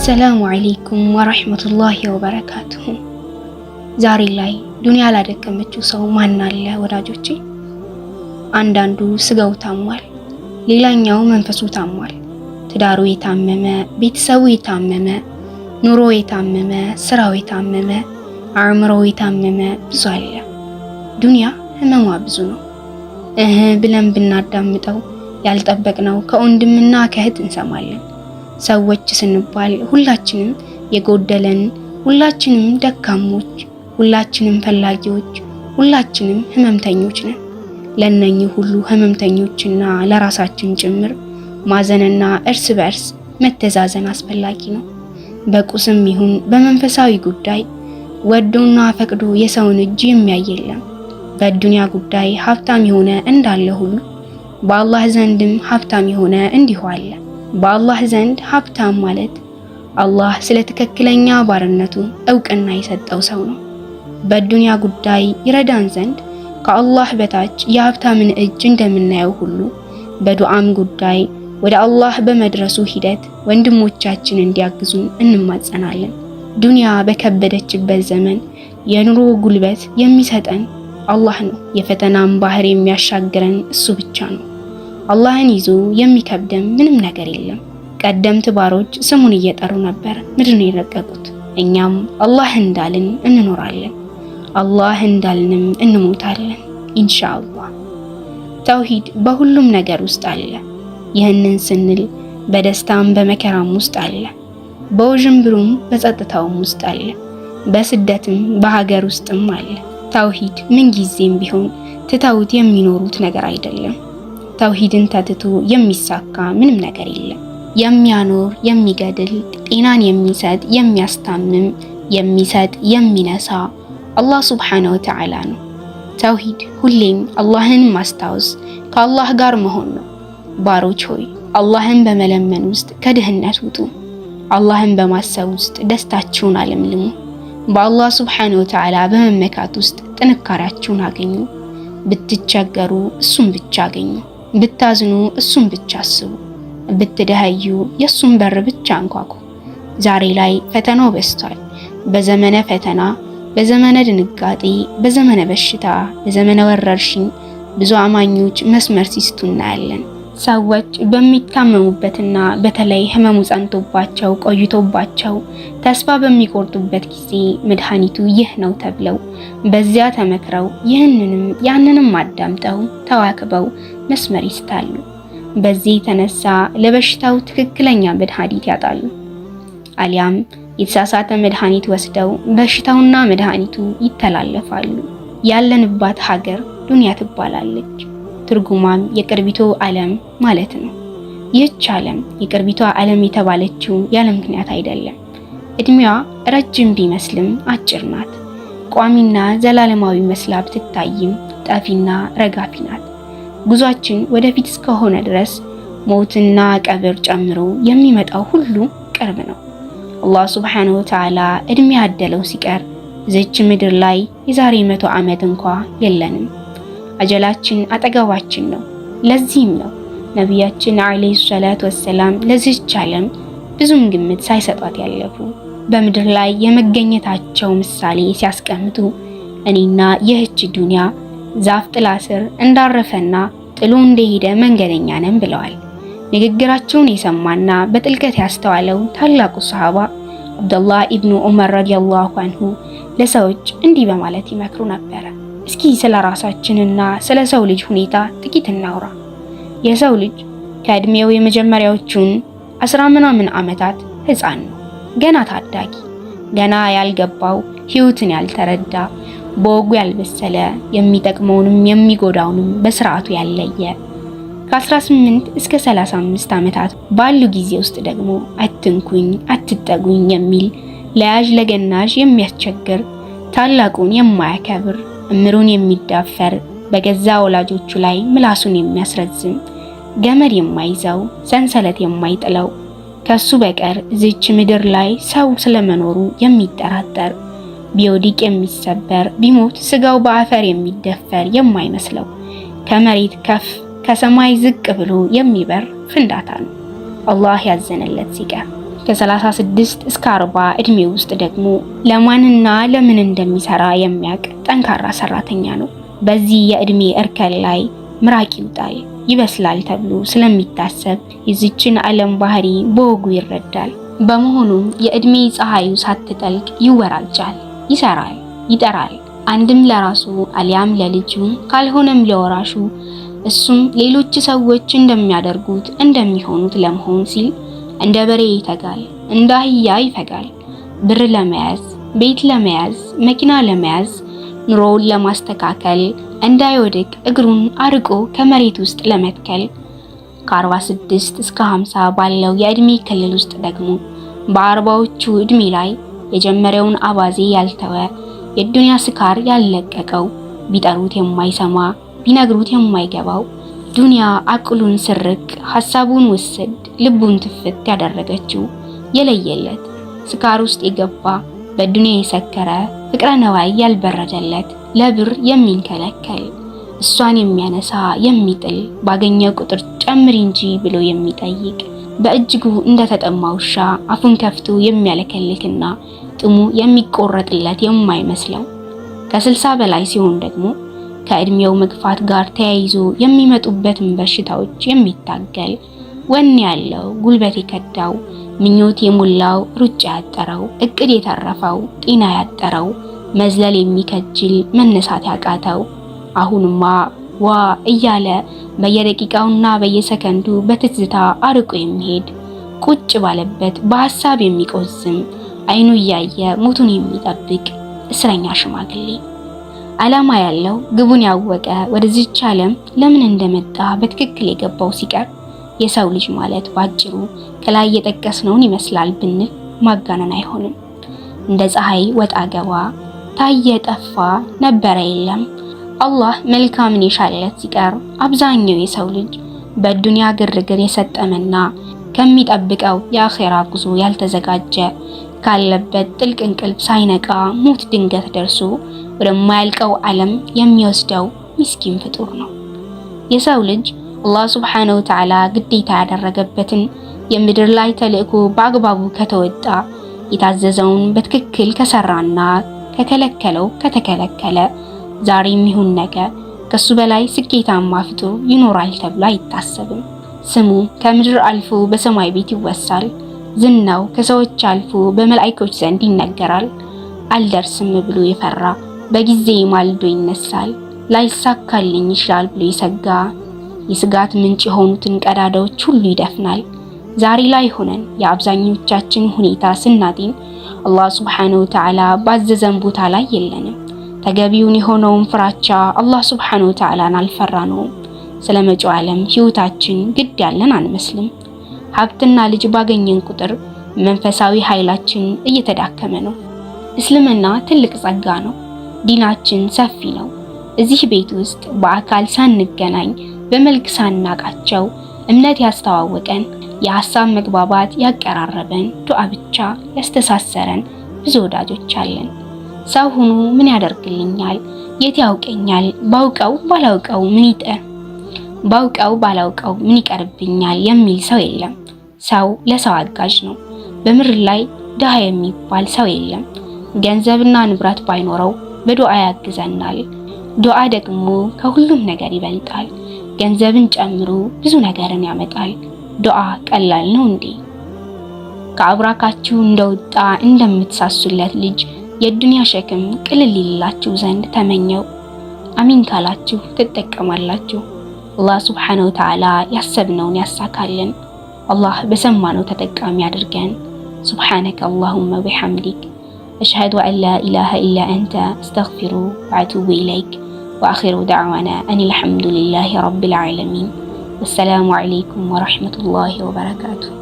አሰላሙ አለይኩም ወራህመቱላሂ ወበረካቱሁ። ዛሬ ላይ ዱንያ ላደከመችው ሰው ማን አለ ወዳጆቼ? አንዳንዱ ስጋው ታሟል፣ ሌላኛው መንፈሱ ታሟል። ትዳሩ የታመመ፣ ቤተሰቡ የታመመ፣ ኑሮ የታመመ፣ ስራው የታመመ፣ አእምሮ የታመመ ብዙ አለ። ዱንያ ህመሟ ብዙ ነው። ብለን ብናዳምጠው ያልጠበቅነው ከወንድምና ከእህት እንሰማለን። ሰዎች ስንባል ሁላችንም የጎደለን፣ ሁላችንም ደካሞች፣ ሁላችንም ፈላጊዎች፣ ሁላችንም ህመምተኞች ነን። ለነኚህ ሁሉ ህመምተኞችና ለራሳችን ጭምር ማዘንና እርስ በርስ መተዛዘን አስፈላጊ ነው። በቁስም ይሁን በመንፈሳዊ ጉዳይ ወዶና ፈቅዶ የሰውን እጅ የሚያይ የለም። በዱንያ ጉዳይ ሀብታም የሆነ እንዳለ ሁሉ በአላህ ዘንድም ሀብታም የሆነ እንዲሁ አለ። በአላህ ዘንድ ሀብታም ማለት አላህ ስለ ትክክለኛ ባርነቱ እውቅና የሰጠው ሰው ነው። በዱንያ ጉዳይ ይረዳን ዘንድ ከአላህ በታች የሀብታምን እጅ እንደምናየው ሁሉ በዱዓም ጉዳይ ወደ አላህ በመድረሱ ሂደት ወንድሞቻችን እንዲያግዙን እንማጸናለን። ዱንያ በከበደችበት ዘመን የኑሮ ጉልበት የሚሰጠን አላህ ነው። የፈተናም ባህር የሚያሻግረን እሱ ብቻ ነው። አላህን ይዞ የሚከብደን ምንም ነገር የለም። ቀደምት ባሮች ስሙን እየጠሩ ነበር ምድርን የረቀቁት። እኛም አላህ እንዳልን እንኖራለን፣ አላህ እንዳልንም እንሞታለን ኢንሻአላህ። ተውሂድ በሁሉም ነገር ውስጥ አለ። ይህንን ስንል በደስታም በመከራም ውስጥ አለ፣ በውዥንብሩም በጸጥታውም ውስጥ አለ፣ በስደትም በሀገር ውስጥም አለ። ተውሂድ ምንጊዜም ቢሆን ትተውት የሚኖሩት ነገር አይደለም። ተውሂድን ተትቶ የሚሳካ ምንም ነገር የለም። የሚያኖር፣ የሚገድል፣ ጤናን የሚሰጥ፣ የሚያስታምም፣ የሚሰጥ፣ የሚነሳ አላህ ሱብሓነሁ ወተዓላ ነው። ተውሂድ ሁሌም አላህን ማስታወስ፣ ከአላህ ጋር መሆን ነው። ባሮች ሆይ አላህን በመለመን ውስጥ ከድህነት ውጡ። አላህን በማሰብ ውስጥ ደስታችሁን አለምልሙ። በአላህ ሱብሓነሁ ወተዓላ በመመካት ውስጥ ጥንካሬያችሁን አገኙ። ብትቸገሩ እሱን ብቻ አገኙ። ብታዝኑ እሱን ብቻ አስቡ። ብትደህዩ የሱን በር ብቻ አንኳኩ። ዛሬ ላይ ፈተናው በዝቷል። በዘመነ ፈተና፣ በዘመነ ድንጋጤ፣ በዘመነ በሽታ፣ በዘመነ ወረርሽኝ ብዙ አማኞች መስመር ሲስቱ እናያለን። ሰዎች በሚታመሙበትና በተለይ ህመሙ ጸንቶባቸው ቆይቶባቸው ተስፋ በሚቆርጡበት ጊዜ መድኃኒቱ ይህ ነው ተብለው በዚያ ተመክረው ይህንንም ያንንም አዳምጠው ተዋክበው መስመር ይስታሉ። በዚህ የተነሳ ለበሽታው ትክክለኛ መድኃኒት ያጣሉ። አሊያም የተሳሳተ መድኃኒት ወስደው በሽታውና መድኃኒቱ ይተላለፋሉ። ያለንባት ሀገር ዱንያ ትባላለች። ትርጉማም የቅርቢቱ ዓለም ማለት ነው። ይህች ዓለም የቅርቢቷ ዓለም የተባለችው ያለ ምክንያት አይደለም። እድሜዋ ረጅም ቢመስልም አጭር ናት። ቋሚና ዘላለማዊ መስላ ብትታይም ጠፊና ረጋፊ ናት። ጉዟችን ወደፊት እስከሆነ ድረስ ሞትና ቀብር ጨምሮ የሚመጣው ሁሉ ቅርብ ነው። አላህ ሱብሓነሁ ወተዓላ እድሜ ያደለው ሲቀር እዚች ምድር ላይ የዛሬ 100 ዓመት እንኳ የለንም። አጀላችን አጠገባችን ነው። ለዚህም ነው ነቢያችን አለይሂ ሰላቱ ወሰላም ለዚህች ዓለም ብዙም ግምት ሳይሰጧት ያለፉ። በምድር ላይ የመገኘታቸው ምሳሌ ሲያስቀምጡ እኔና ይህች ዱንያ ዛፍ ጥላ ስር እንዳረፈና ጥሎ እንደሄደ መንገደኛ ነን ብለዋል። ንግግራቸውን የሰማና በጥልቀት ያስተዋለው ታላቁ ሰሃባ አብዱላህ ኢብኑ ዑመር ረዲየላሁ ዐንሁ ለሰዎች እንዲህ በማለት ይመክሩ ነበር። እስኪ ስለ ራሳችንና ስለ ሰው ልጅ ሁኔታ ጥቂት እናውራ። የሰው ልጅ ከእድሜው የመጀመሪያዎቹን 10 ምናምን ዓመታት ህፃን ነው። ገና ታዳጊ፣ ገና ያልገባው፣ ህይወትን ያልተረዳ፣ በወጉ ያልበሰለ፣ የሚጠቅመውንም የሚጎዳውንም በስርዓቱ ያለየ። ከ18 እስከ 35 ዓመታት ባሉ ጊዜ ውስጥ ደግሞ አትንኩኝ፣ አትጠጉኝ የሚል ለያዥ ለገናዥ የሚያስቸግር፣ ታላቁን የማያከብር፣ እምሩን የሚዳፈር፣ በገዛ ወላጆቹ ላይ ምላሱን የሚያስረዝም፣ ገመድ የማይዘው፣ ሰንሰለት የማይጥለው፣ ከሱ በቀር እዚች ምድር ላይ ሰው ስለመኖሩ የሚጠራጠር፣ ቢወድቅ የሚሰበር፣ ቢሞት ስጋው በአፈር የሚደፈር የማይመስለው፣ ከመሬት ከፍ ከሰማይ ዝቅ ብሎ የሚበር ፍንዳታ ነው። አላህ ያዘነለት ሲቀር ከ36 እስከ 40 እድሜ ውስጥ ደግሞ ለማንና ለምን እንደሚሰራ የሚያውቅ ጠንካራ ሰራተኛ ነው። በዚህ የእድሜ እርከን ላይ ምራቅ ይውጣል ይበስላል ተብሎ ስለሚታሰብ የዚችን ዓለም ባህሪ በወጉ ይረዳል። በመሆኑም የእድሜ ፀሐዩ ሳትጠልቅ ይወራጫል፣ ይሰራል፣ ይጠራል። አንድም ለራሱ አሊያም ለልጁ ካልሆነም ለወራሹ እሱም ሌሎች ሰዎች እንደሚያደርጉት እንደሚሆኑት ለመሆን ሲል እንደ በሬ ይተጋል፣ እንደ አህያ ይፈጋል። ብር ለመያዝ፣ ቤት ለመያዝ፣ መኪና ለመያዝ፣ ኑሮውን ለማስተካከል፣ እንዳይወድቅ እግሩን አርቆ ከመሬት ውስጥ ለመትከል። ከ46 እስከ 50 ባለው የእድሜ ክልል ውስጥ ደግሞ በ40ዎቹ እድሜ ላይ የጀመረውን አባዜ ያልተወ የዱንያ ስካር ያልለቀቀው ቢጠሩት የማይሰማ ቢነግሩት የማይገባው ዱንያ አቅሉን ስርቅ ሐሳቡን ውስድ ልቡን ትፍት ያደረገችው የለየለት ስካር ውስጥ የገባ በዱንያ የሰከረ ፍቅረ ነዋይ ያልበረደለት ለብር የሚንከለከል እሷን የሚያነሳ የሚጥል ባገኘ ቁጥር ጨምሪ እንጂ ብሎ የሚጠይቅ በእጅጉ እንደተጠማ ውሻ አፉን ከፍቶ የሚያለከልክና ጥሙ የሚቆረጥለት የማይመስለው ከ60 በላይ ሲሆን ደግሞ ከእድሜው መግፋት ጋር ተያይዞ የሚመጡበትን በሽታዎች የሚታገል ወኔ ያለው ጉልበት የከዳው ምኞት የሞላው ሩጫ ያጠረው እቅድ የተረፈው ጤና ያጠረው መዝለል የሚከጅል መነሳት ያቃተው አሁንማ ዋ እያለ በየደቂቃውና በየሰከንዱ በትዝታ አርቆ የሚሄድ ቁጭ ባለበት በሐሳብ የሚቆዝም አይኑ እያየ ሞቱን የሚጠብቅ እስረኛ ሽማግሌ ዓላማ ያለው ግቡን ያወቀ ወደዚች ዓለም ለምን እንደመጣ በትክክል የገባው ሲቀር የሰው ልጅ ማለት ባጭሩ ከላይ የጠቀስነውን ይመስላል ብንል ማጋነን አይሆንም። እንደ ፀሐይ ወጣ ገባ ታየ ጠፋ ነበረ የለም። አላህ መልካምን የሻለት ሲቀር አብዛኛው የሰው ልጅ በዱንያ ግርግር የሰጠመና ከሚጠብቀው የአኺራ ጉዞ ያልተዘጋጀ ካለበት ጥልቅ እንቅልፍ ሳይነቃ ሞት ድንገት ደርሶ ወደማያልቀው ዓለም የሚወስደው ምስኪን ፍጡር ነው። የሰው ልጅ አላህ ሱብሓነሁ ወተዓላ ግዴታ ያደረገበትን የምድር ላይ ተልእኮ በአግባቡ ከተወጣ የታዘዘውን በትክክል ከሰራና ከከለከለው ከተከለከለ ዛሬም ይሁን ነገ ከሱ በላይ ስኬታማ ፍጡር ይኖራል ተብሎ አይታሰብም። ስሙ ከምድር አልፎ በሰማይ ቤት ይወሳል። ዝናው ከሰዎች አልፎ በመላእክቶች ዘንድ ይነገራል። አልደርስም ብሎ የፈራ በጊዜ ማልዶ ይነሳል። ላይሳካልኝ ይችላል ብሎ የሰጋ የስጋት ምንጭ የሆኑትን ቀዳዳዎች ሁሉ ይደፍናል። ዛሬ ላይ ሆነን የአብዛኞቻችን ሁኔታ ስናጤን አላህ ሱብሓነሁ ወተዓላ ባዘዘን ቦታ ላይ የለንም። ተገቢውን የሆነውን ፍራቻ አላህ ሱብሓነሁ ወተዓላን አልፈራነውም። ስለመጪው ዓለም ህይወታችን ግድ ያለን አንመስልም። ሀብትና ልጅ ባገኘን ቁጥር መንፈሳዊ ኃይላችን እየተዳከመ ነው። እስልምና ትልቅ ጸጋ ነው። ዲናችን ሰፊ ነው። እዚህ ቤት ውስጥ በአካል ሳንገናኝ በመልክ ሳናቃቸው እምነት ያስተዋወቀን የሐሳብ መግባባት ያቀራረበን ዱዓ ብቻ ያስተሳሰረን ብዙ ወዳጆች አለን። ሰው ሆኖ ምን ያደርግልኛል፣ የት ያውቀኛል፣ ባውቀው ባላውቀው ምን ይቀርብኛል የሚል ሰው የለም። ሰው ለሰው አጋዥ ነው። በምድር ላይ ድሃ የሚባል ሰው የለም። ገንዘብና ንብረት ባይኖረው በዱዓ ያግዘናል። ዱዓ ደግሞ ከሁሉም ነገር ይበልጣል። ገንዘብን ጨምሮ ብዙ ነገርን ያመጣል። ዱዓ ቀላል ነው እንዴ? ከአብራካችሁ እንደወጣ እንደምትሳሱለት ልጅ የዱንያ ሸክም ቅልል ይላችሁ ዘንድ ተመኘው። አሚን ካላችሁ ትጠቀማላችሁ። አላህ ሱብሓነሁ ወተዓላ ያሰብነውን ያሳካልን። አላህ በሰማነው ተጠቃሚ አድርገን። ሱብሓነከ አላሁመ ወቢሐምዲክ አሽሀዱ አን ላ ኢላሃ ኢላ አንተ አስተግፊሩ ወአቱቡ ኢለይክ ወአኺሩ ደዕዋና አኒል ሐምዱሊላሂ ረቢል ዓለሚን። ወሰላሙ ዓለይኩም ወረሕመቱላሂ ወበረካቱሁ።